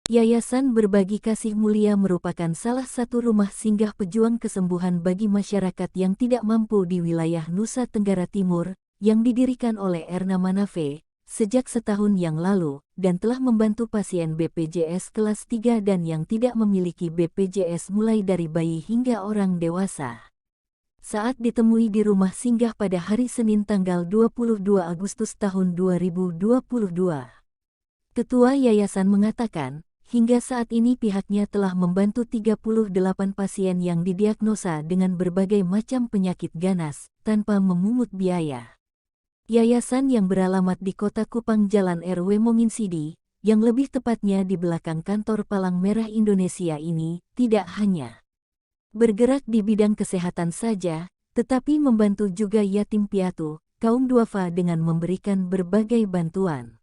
Yayasan Berbagi Kasih Mulia merupakan salah satu rumah singgah pejuang kesembuhan bagi masyarakat yang tidak mampu di wilayah Nusa Tenggara Timur, yang didirikan oleh Erna Manafe sejak setahun yang lalu, dan telah membantu pasien BPJS kelas 3 dan yang tidak memiliki BPJS mulai dari bayi hingga orang dewasa. Saat ditemui di rumah singgah pada hari Senin tanggal 22 Agustus tahun 2022, Ketua Yayasan mengatakan, hingga saat ini pihaknya telah membantu 38 pasien yang didiagnosa dengan berbagai macam penyakit ganas, tanpa memungut biaya. Yayasan yang beralamat di Kota Kupang Jalan RW Monginsidi, yang lebih tepatnya di belakang kantor Palang Merah Indonesia ini, tidak hanya bergerak di bidang kesehatan saja, tetapi membantu juga yatim piatu, kaum duafa dengan memberikan berbagai bantuan.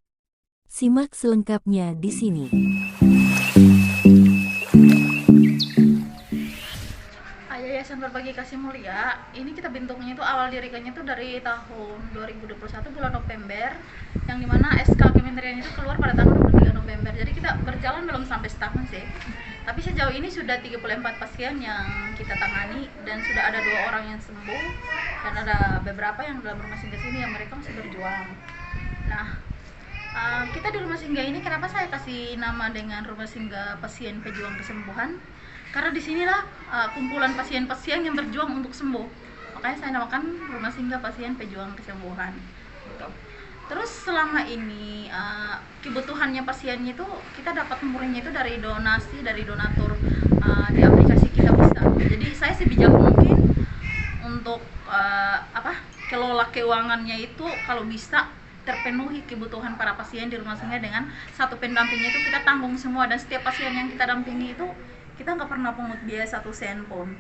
Simak selengkapnya di sini. Yayasan Berbagi Kasih Mulia, ini kita bentuknya itu awal dirikannya itu dari tahun 2021 bulan November, yang dimana SK Kementerian itu keluar pada tanggal 23 November. Jadi kita berjalan belum sampai setahun sih. Tapi sejauh ini sudah 34 pasien yang kita tangani dan sudah ada 2 orang yang sembuh dan ada beberapa yang dalam rumah singgah sini yang mereka masih berjuang. Nah, kita di rumah singgah ini kenapa saya kasih nama dengan rumah singgah pasien pejuang kesembuhan? Karena disinilah kumpulan pasien-pasien yang berjuang untuk sembuh. Makanya saya namakan rumah singgah pasien pejuang kesembuhan. Gitu. Terus selama ini kebutuhannya pasiennya itu kita dapat murninya itu dari donasi dari donatur di aplikasi Kita Bisa. Jadi saya sebijak mungkin untuk kelola keuangannya itu kalau bisa terpenuhi kebutuhan para pasien di rumah singgah dengan satu pendampingnya itu kita tanggung semua, dan setiap pasien yang kita dampingi itu kita nggak pernah pungut biaya 1 sen pun.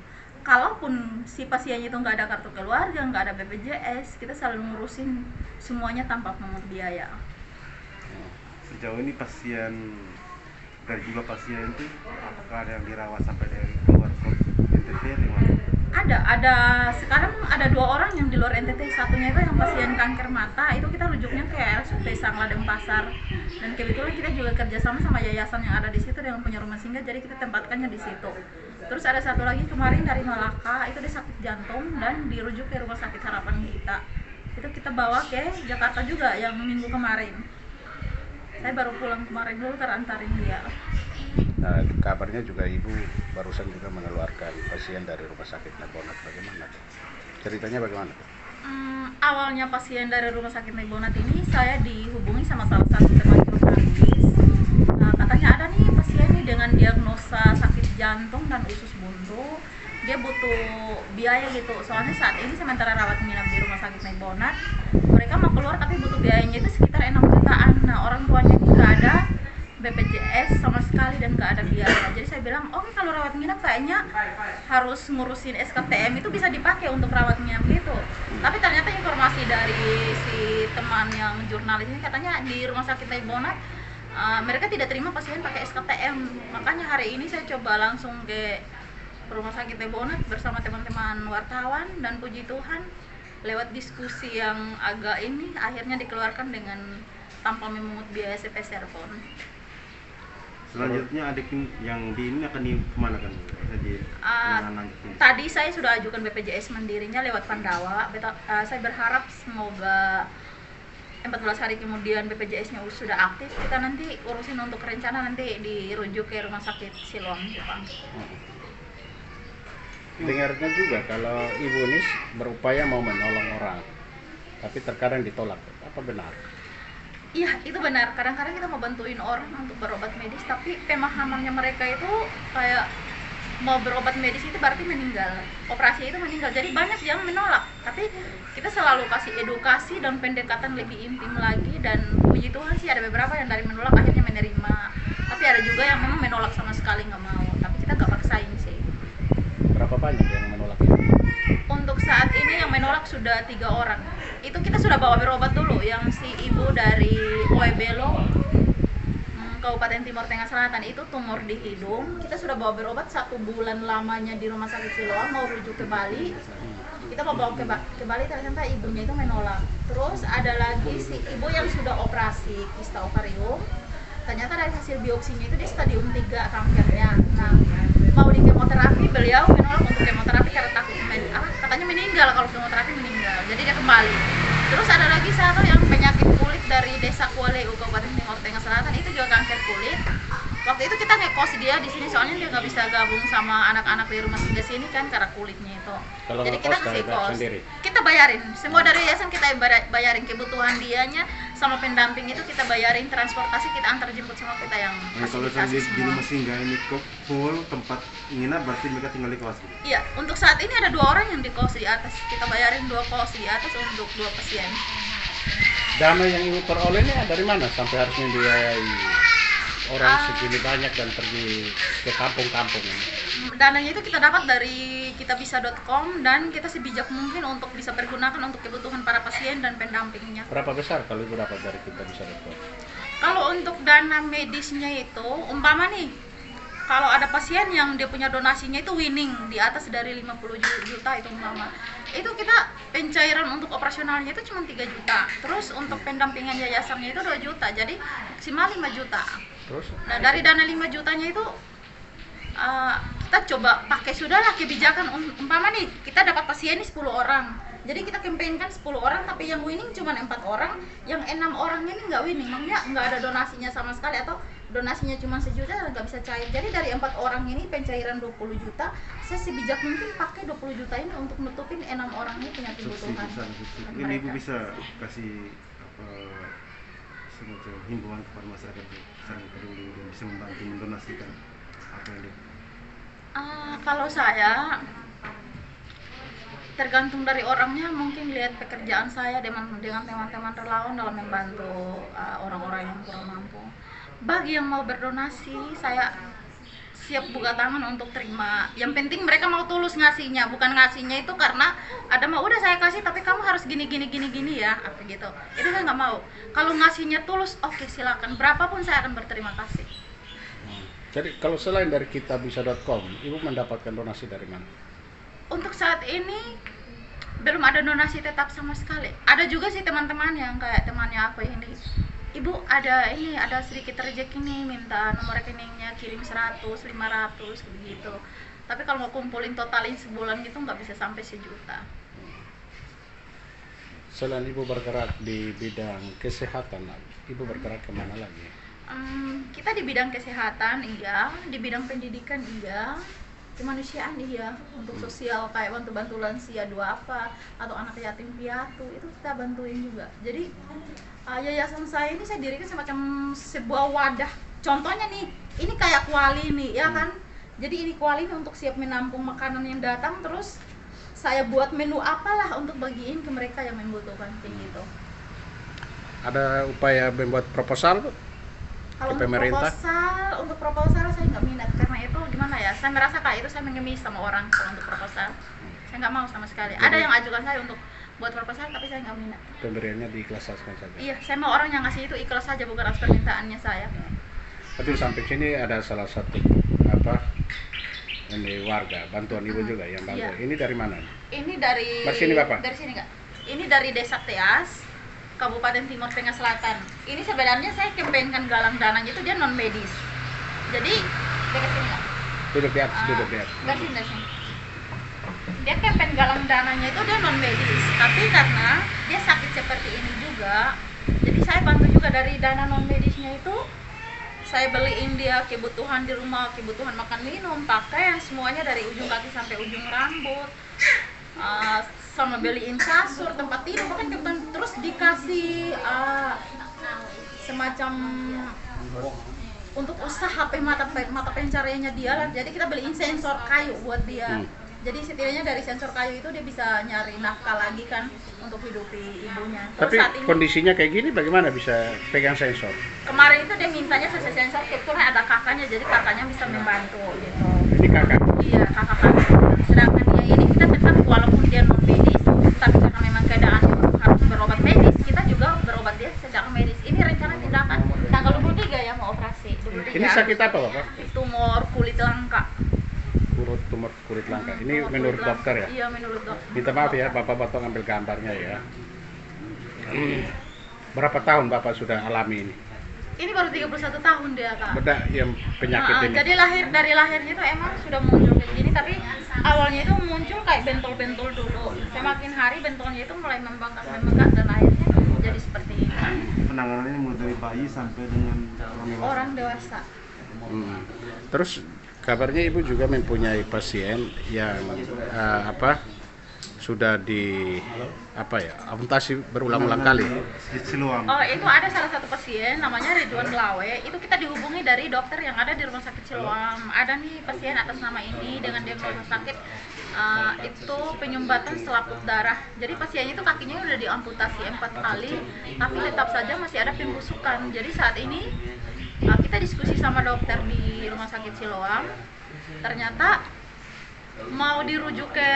Kalaupun si pasiennya itu nggak ada kartu keluarga, nggak ada BPJS, kita selalu ngurusin semuanya tanpa pungut biaya. Sejauh ini pasien dari jumlah pasien itu apakah ada yang dirawat sampai dari keluar NTT atau gimana? Ada sekarang ada 2 orang yang di luar NTT. Satunya itu yang pasien kanker mata, itu kita rujuknya ke RSUD Sangla Denpasar, dan kebetulan kita juga kerjasama sama yayasan yang ada di situ yang punya rumah singgah, jadi kita tempatkannya di situ. Terus ada satu lagi kemarin dari Malaka, itu dia sakit jantung dan dirujuk ke rumah sakit Harapan Kita. Itu kita bawa ke Jakarta juga yang minggu kemarin. Saya baru pulang kemarin dulu antarin dia. Nah, kabarnya juga ibu barusan juga mengeluarkan pasien dari rumah sakit Nebonat. Bagaimana? Ceritanya bagaimana? Awalnya pasien dari rumah sakit Nebonat ini saya dihubungi sama salah satu teman jurnalis. Katanya ada nih pasien nih dengan diagnosa sakit jantung dan usus buntu. Dia butuh biaya gitu. Soalnya saat ini sementara rawat inap di rumah sakit Nebonat, mereka mau keluar tapi butuh biayanya itu sekitar 6 jutaan. Nah, orang tuanya nggak ada BPJS sama sekali dan nggak ada biaya. Jadi saya bilang, oke, kalau rawat nginap kayaknya harus ngurusin SKTM itu bisa dipakai untuk rawat nginap gitu. Tapi ternyata informasi dari si teman yang jurnalis ini katanya di rumah sakit Nebonat mereka tidak terima pasien pakai SKTM. Makanya hari ini saya coba langsung ke rumah sakit Nebonat bersama teman-teman wartawan, dan puji Tuhan lewat diskusi yang agak ini akhirnya dikeluarkan dengan tanpa memungut biaya sepeser pun. Selanjutnya adik yang di ini akan di kemana kan? Tadi saya sudah ajukan BPJS mandirinya lewat Pandawa. Saya berharap semoga 14 hari kemudian BPJS-nya sudah aktif, kita nanti urusin untuk rencana nanti dirujuk ke rumah sakit Siloam Jepang. Dengarnya juga kalau Ibu Nis berupaya mau menolong orang, tapi terkadang ditolak. Apa benar? Iya, itu benar. Kadang-kadang kita mau bantuin orang untuk berobat medis, tapi pemahamannya mereka itu kayak mau berobat medis itu berarti meninggal, operasi itu meninggal. Jadi banyak yang menolak. Tapi kita selalu kasih edukasi dan pendekatan lebih intim lagi, dan puji Tuhan sih ada beberapa yang dari menolak akhirnya menerima. Tapi ada juga yang memang menolak sama sekali nggak mau. Tapi kita nggak paksain sih. Berapa banyak yang menolak itu? Untuk saat ini yang menolak sudah 3 orang. Itu kita sudah bawa berobat dulu, yang si ibu dari Oebelo, Kabupaten Timur Tengah Selatan, itu tumor di hidung. Kita sudah bawa berobat 1 bulan lamanya di rumah sakit Siloam, mau rujuk ke Bali. Kita mau bawa ke Bali, ternyata ibunya itu menolak. Terus ada lagi si ibu yang sudah operasi kista ovarium, ternyata dari hasil biopsinya itu di stadium 3 kankernya. Nah, mau di kemoterapi, beliau menolak untuk kemoterapi karena takut katanya meninggal, kalau kemoterapi meninggal, jadi dia kembali. Terus ada lagi satu yang penyakit kulit dari Desa Kualeu, Kabupaten Timur Tengah Selatan, itu juga kanker kulit. Waktu itu kita ngekos dia di sini, soalnya dia nggak bisa gabung sama anak-anak di rumah singgah sini kan karena kulitnya itu. Kalau Jadi ngekos kita kasih bayar kos, sendiri? kita bayarin semua dari yayasan, kita bayarin kebutuhan dianya sama pendamping itu kita bayarin, transportasi kita antar jemput semua, kita yang Nah, kalau fasilitasi di semua. rumah singgah ini full tempat nginap, berarti mereka tinggal di kelas gitu. Iya, untuk saat ini ada 2 orang yang di kos di atas, kita bayarin 2 kos di atas untuk 2 pasien. Dana yang ibu peroleh ini dari mana sampai harus membiayai orang segini banyak dan pergi ke kampung-kampung ini? Dananya itu kita dapat dari kitabisa.com dan kita sebijak mungkin untuk bisa pergunakan untuk kebutuhan para pasien dan pendampingnya. Berapa besar kalau ibu dapat dari kita bisa dapat? Kalau untuk dana medisnya itu, umpama nih, kalau ada pasien yang dia punya donasinya itu winning di atas dari 50 juta itu umpama, itu kita pencairan untuk operasionalnya itu cuma 3 juta. Terus untuk pendampingan yayasannya itu 2 juta, jadi maksimal 5 juta. Terus? Nah, dari dana 5 jutanya itu kita coba pakai sudahlah kebijakan, umpama nih kita dapat pasien ini 10 orang, jadi kita kampanyekan 10 orang tapi yang winning cuma 4 orang, yang 6 orang ini nggak winning, makanya nggak ada donasinya sama sekali atau donasinya cuma 1 juta dan nggak bisa cair. Jadi dari 4 orang ini pencairan 20 juta, saya sebijak mungkin pakai 20 juta ini untuk nutupin 6 orang ini punya kebutuhan. Ini ibu bisa kasih apa semacam himbauan kepada masyarakat untuk saling peduli dan bisa membantu mendonasikan apa yang Kalau saya tergantung dari orangnya, mungkin lihat pekerjaan saya dengan teman-teman relawan dalam membantu orang-orang yang kurang mampu. Bagi yang mau berdonasi, saya siap buka tangan untuk terima. Yang penting mereka mau tulus ngasihnya, bukan ngasihnya itu karena ada mau udah saya kasih tapi kamu harus gini ya, apa gitu. Itu saya nggak mau. Kalau ngasihnya tulus, oke, silakan, berapapun saya akan berterima kasih. Jadi kalau selain dari kitabisa.com, ibu mendapatkan donasi dari mana? Untuk saat ini belum ada donasi tetap sama sekali. Ada juga sih teman-teman yang kayak temannya aku ini, ibu ada sedikit rezeki nih, minta nomor rekeningnya, kirim 100, 500 begitu. Tapi kalau mau kumpulin totalin sebulan gitu nggak bisa sampai 1 juta. Selain ibu bergerak di bidang kesehatan, ibu bergerak kemana lagi? Kita di bidang kesehatan iya, di bidang pendidikan iya, kemanusiaan iya, untuk sosial kayak bantu lansia duafa atau anak yatim piatu itu kita bantuin juga. Jadi yayasan saya ini saya dirikan semacam sebuah wadah. Contohnya nih, ini kayak kuali nih ya kan. Jadi ini kuali ini untuk siap menampung makanan yang datang, terus saya buat menu apalah untuk bagiin ke mereka yang membutuhkan kayak gitu. Ada upaya membuat proposal Kalau ke pemerintah? untuk proposal saya nggak minat karena itu gimana ya, saya merasa kayak itu saya mengemis sama orang. Kalau untuk proposal saya nggak mau sama sekali. Ada yang ajukan saya untuk buat proposal tapi saya nggak minat. Pemberiannya diikhlaskan saja. Iya, saya mau orang yang ngasih itu ikhlas saja, bukan atas permintaannya saya. Tapi sampai sini ada salah satu ini warga bantuan ibu juga yang bantu. Iya. Ini dari mana? Ini dari Sini, Bapak. Dari sini nggak? Ini dari Desa Teas, Kabupaten Timur Tengah Selatan. Ini sebenarnya saya kampanyekan galang dananya itu dia non medis. Jadi dekat sini nggak? Duduk di atas, duduk di atas. Dari sini. Dia campaign galang dananya itu dia non medis, tapi karena dia sakit seperti ini juga, jadi saya bantu juga dari dana non medisnya itu. Saya beliin dia kebutuhan di rumah, kebutuhan makan minum, pakaian, semuanya dari ujung kaki sampai ujung rambut, sama beliin kasur, tempat tidur, bahkan kebetulan terus dikasih semacam untuk usaha mata pencariannya dia lah. Jadi kita beliin sensor kayu buat dia. Jadi setidaknya dari sensor kayu itu dia bisa nyari nafkah lagi kan untuk hidupi ibunya. Terus Tapi saat ini, kondisinya kayak gini bagaimana bisa pegang sensor? kemarin itu dia mintanya selesai sensor, kebetulan ada kakaknya, jadi kakaknya bisa membantu gitu. Ini kakak. Iya, kakak. Sedangkan dia ini kita tetap walaupun dia non medis, tapi karena memang keadaannya harus berobat medis, kita juga berobat dia secara medis. Ini rencana tindakan tanggal 23 ya mau operasi. 23. Ini sakit apa, Bapak? Tumor kulit langka. Tumor kulit langka. Ini Tumor menurut kulit dokter ya? langka. Iya, menurut dokter. Minta maaf ya, Bapak potong ambil gambarnya ya. Berapa tahun Bapak sudah alami ini? Ini baru 31 tahun dia, Kak. Beda yang penyakit ini. Jadi dari lahirnya itu emang sudah muncul kayak gini, tapi awalnya itu muncul kayak bentol-bentol dulu. Semakin hari bentolnya itu mulai membengkak dan akhirnya jadi seperti ini. Penanganan ini mulai dari bayi sampai dengan Orang dewasa. Terus kabarnya ibu juga mempunyai pasien yang sudah amputasi berulang-ulang kali. di Siloam. Oh, itu ada salah satu pasien namanya Ridwan Glawe. Itu kita dihubungi dari dokter yang ada di Rumah Sakit Siloam. Ada nih pasien atas nama ini dengan diagnosa sakit itu penyumbatan selaput darah. Jadi pasiennya itu kakinya udah diamputasi 4 kali, tapi tetap saja masih ada pembusukan. Jadi saat ini kita diskusi sama dokter di Rumah Sakit Siloam. Ternyata mau dirujuk ke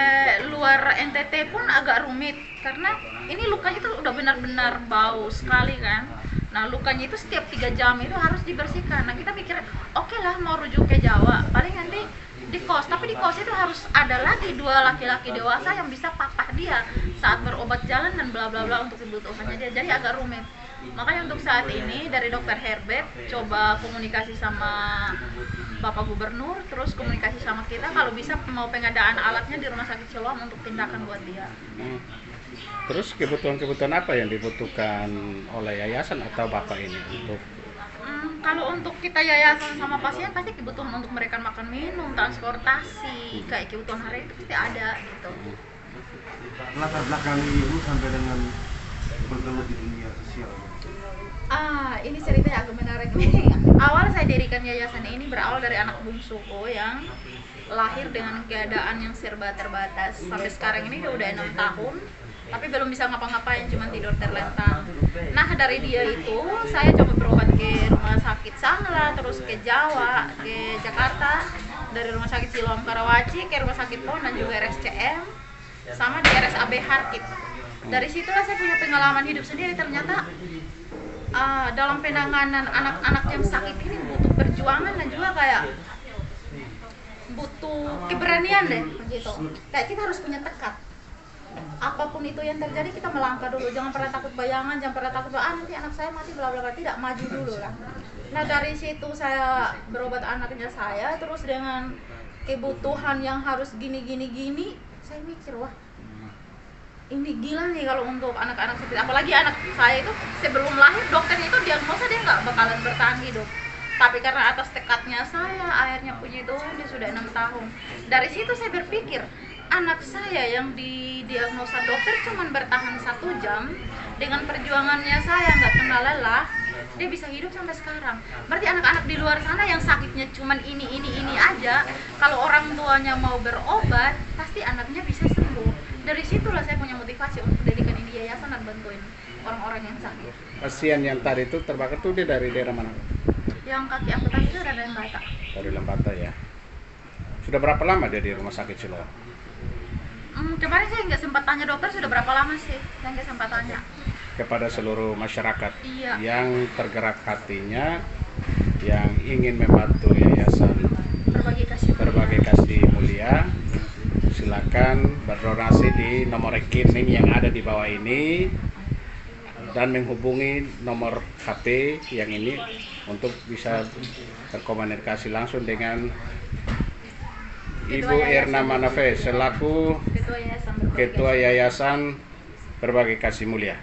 luar NTT pun agak rumit karena ini lukanya itu udah benar-benar bau sekali kan. Nah, lukanya itu setiap 3 jam itu harus dibersihkan. Nah, kita mikir oke lah mau rujuk ke Jawa, paling nanti di kos, tapi di kos itu harus ada lagi 2 laki-laki dewasa yang bisa papah dia saat berobat jalan dan bla bla bla untuk kebutuhannya dia. Jadi agak rumit. Makanya untuk saat ini dari Dokter Herbert coba komunikasi sama Bapak Gubernur, terus komunikasi sama kita kalau bisa mau pengadaan alatnya di Rumah Sakit Siloam untuk tindakan buat dia. Terus kebutuhan-kebutuhan apa yang dibutuhkan oleh yayasan atau Bapak ini untuk? Kalau untuk kita yayasan sama pasien pasti kebutuhan untuk mereka makan minum, transportasi, kayak kebutuhan hari itu pasti ada gitu. Latar belakang ibu sampai dengan bergelut di dunia sosial. Ini ceritanya agak menarik nih. Awal saya dirikan yayasan ini berawal dari anak bungsuku yang lahir dengan keadaan yang serba terbatas. Sampai sekarang ini dia udah 6 tahun, tapi belum bisa ngapa-ngapain, cuma tidur terlentang. Nah, dari dia itu saya coba berobat ke Rumah Sakit Sangla, terus ke Jawa, ke Jakarta, dari Rumah Sakit Siloam Karawaci ke Rumah Sakit PON dan juga RSCM, sama di RSAB Harkip. Dari situlah saya punya pengalaman hidup sendiri. Ternyata dalam penanganan anak-anak yang sakit ini butuh perjuangan dan juga kayak butuh keberanian deh begitu. Kayak kita harus punya tekad. Apapun itu yang terjadi kita melangkah dulu, jangan pernah takut bayangan, jangan pernah takut nanti anak saya mati bla bla bla, tidak, maju dulu lah. Nah, dari situ saya berobat anaknya saya, terus dengan kebutuhan yang harus gini, saya mikir wah ini gila nih kalau untuk anak-anak seperti, apalagi anak saya itu sebelum lahir dokternya itu diagnosa dia nggak bakalan bertahan hidup, tapi karena atas tekadnya saya akhirnya puji Tuhan dia sudah 6 tahun. Dari situ saya berpikir anak saya yang didiagnosa dokter cuma bertahan 1 jam, dengan perjuangannya saya nggak kenal lelah dia bisa hidup sampai sekarang. Berarti anak-anak di luar sana yang sakitnya cuma ini aja, kalau orang tuanya mau berobat pasti anaknya bisa sembuh. Dari situlah saya punya motivasi untuk mendirikan ini yayasan dan bantuin orang-orang yang sakit. Pasien yang tadi itu terbakar tuh dia dari daerah mana? Yang kaki amputasi itu dari Lembata. Dari Lembata ya. Sudah berapa lama dia di Rumah Sakit Siloam? Kemarin saya nggak sempat tanya dokter sudah berapa lama sih, saya nggak sempat tanya. Kepada seluruh masyarakat yang tergerak hatinya, yang ingin membantu yayasan Berbagi Kasih Mulia, silakan berdonasi di nomor rekening yang ada di bawah ini dan menghubungi nomor HP yang ini untuk bisa berkomunikasi langsung dengan Ibu Irna Manafe selaku Ketua Yayasan Berbagi Kasih Mulia.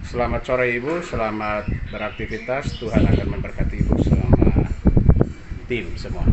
Selamat sore Ibu, selamat beraktivitas. Tuhan akan memberkati Ibu selama tim semua.